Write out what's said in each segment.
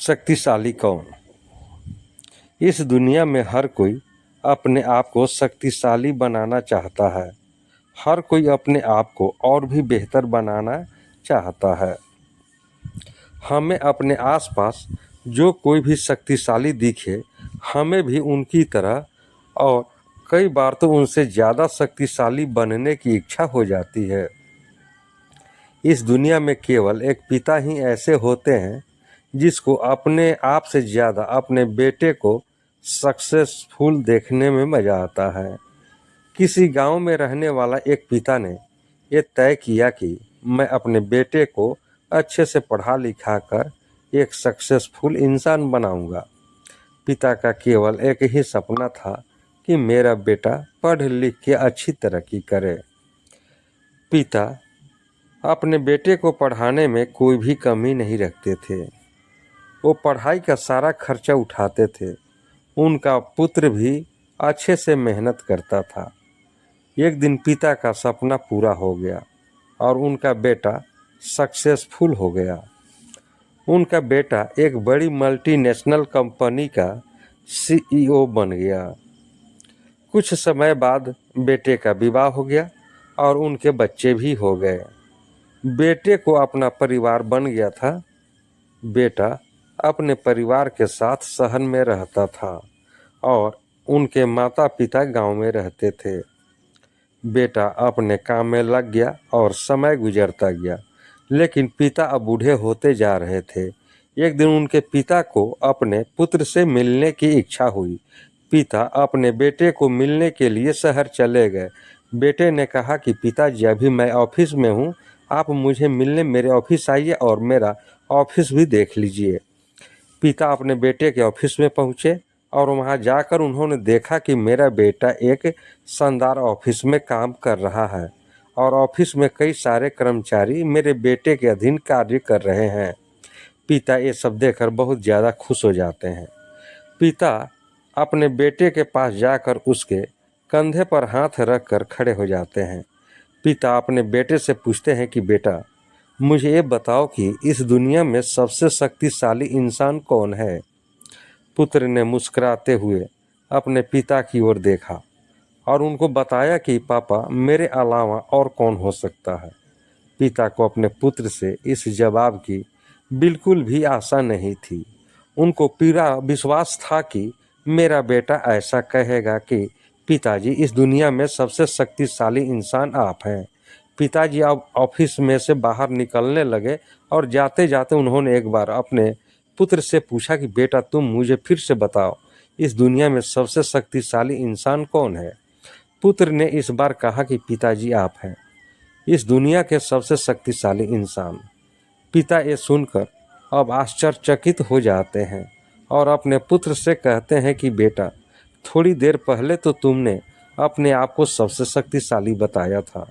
शक्तिशाली कौन? इस दुनिया में हर कोई अपने आप को शक्तिशाली बनाना चाहता है। हर कोई अपने आप को और भी बेहतर बनाना चाहता है। हमें अपने आसपास जो कोई भी शक्तिशाली दिखे, हमें भी उनकी तरह और कई बार तो उनसे ज़्यादा शक्तिशाली बनने की इच्छा हो जाती है। इस दुनिया में केवल एक पिता ही ऐसे होते हैं जिसको अपने आप से ज़्यादा अपने बेटे को सक्सेसफुल देखने में मज़ा आता है। किसी गांव में रहने वाला एक पिता ने ये तय किया कि मैं अपने बेटे को अच्छे से पढ़ा लिखा कर एक सक्सेसफुल इंसान बनाऊंगा। पिता का केवल एक ही सपना था कि मेरा बेटा पढ़ लिख के अच्छी तरक्की करे। पिता अपने बेटे को पढ़ाने में कोई भी कमी नहीं रखते थे। वो पढ़ाई का सारा खर्चा उठाते थे। उनका पुत्र भी अच्छे से मेहनत करता था। एक दिन पिता का सपना पूरा हो गया और उनका बेटा सक्सेसफुल हो गया। उनका बेटा एक बड़ी मल्टीनेशनल कंपनी का सीईओ बन गया। कुछ समय बाद बेटे का विवाह हो गया और उनके बच्चे भी हो गए। बेटे को अपना परिवार बन गया था। बेटा अपने परिवार के साथ शहर में रहता था और उनके माता पिता गांव में रहते थे। बेटा अपने काम में लग गया और समय गुजरता गया, लेकिन पिता अब बूढ़े होते जा रहे थे। एक दिन उनके पिता को अपने पुत्र से मिलने की इच्छा हुई। पिता अपने बेटे को मिलने के लिए शहर चले गए। बेटे ने कहा कि पिताजी, अभी मैं ऑफिस में हूँ, आप मुझे मिलने मेरे ऑफिस आइए और मेरा ऑफिस भी देख लीजिए। पिता अपने बेटे के ऑफिस में पहुँचे और वहां जाकर उन्होंने देखा कि मेरा बेटा एक शानदार ऑफिस में काम कर रहा है और ऑफिस में कई सारे कर्मचारी मेरे बेटे के अधीन कार्य कर रहे हैं। पिता ये सब देखकर बहुत ज़्यादा खुश हो जाते हैं। पिता अपने बेटे के पास जाकर उसके कंधे पर हाथ रख कर खड़े हो जाते हैं। पिता अपने बेटे से पूछते हैं कि बेटा, मुझे ये बताओ कि इस दुनिया में सबसे शक्तिशाली इंसान कौन है? पुत्र ने मुस्कुराते हुए अपने पिता की ओर देखा और उनको बताया कि पापा, मेरे अलावा और कौन हो सकता है। पिता को अपने पुत्र से इस जवाब की बिल्कुल भी आशा नहीं थी। उनको पूरा विश्वास था कि मेरा बेटा ऐसा कहेगा कि पिताजी, इस दुनिया में सबसे शक्तिशाली इंसान आप हैं। पिताजी अब ऑफिस में से बाहर निकलने लगे और जाते जाते उन्होंने एक बार अपने पुत्र से पूछा कि बेटा, तुम मुझे फिर से बताओ, इस दुनिया में सबसे शक्तिशाली इंसान कौन है? पुत्र ने इस बार कहा कि पिताजी, आप हैं इस दुनिया के सबसे शक्तिशाली इंसान। पिता ये सुनकर अब आश्चर्यचकित हो जाते हैं और अपने पुत्र से कहते हैं कि बेटा, थोड़ी देर पहले तो तुमने अपने आप को सबसे शक्तिशाली बताया था।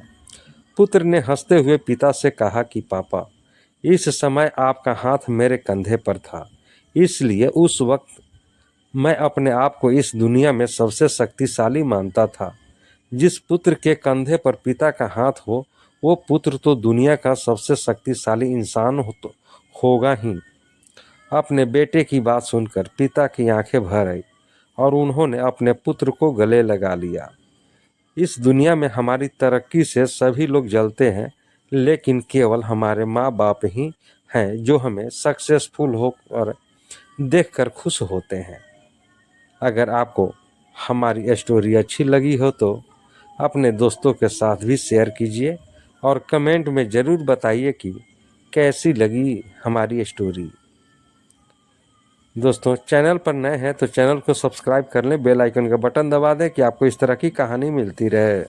पुत्र ने हंसते हुए पिता से कहा कि पापा, इस समय आपका हाथ मेरे कंधे पर था, इसलिए उस वक्त मैं अपने आप को इस दुनिया में सबसे शक्तिशाली मानता था। जिस पुत्र के कंधे पर पिता का हाथ हो, वो पुत्र तो दुनिया का सबसे शक्तिशाली इंसान होगा ही। अपने बेटे की बात सुनकर पिता की आंखें भर आई और उन्होंने अपने पुत्र को गले लगा लिया। इस दुनिया में हमारी तरक्की से सभी लोग जलते हैं, लेकिन केवल हमारे माँ बाप ही हैं जो हमें सक्सेसफुल होकर देखकर खुश होते हैं। अगर आपको हमारी स्टोरी अच्छी लगी हो तो अपने दोस्तों के साथ भी शेयर कीजिए और कमेंट में ज़रूर बताइए कि कैसी लगी हमारी स्टोरी। दोस्तों, चैनल पर नए हैं तो चैनल को सब्सक्राइब कर लें, बेल आइकन का बटन दबा दें कि आपको इस तरह की कहानी मिलती रहे।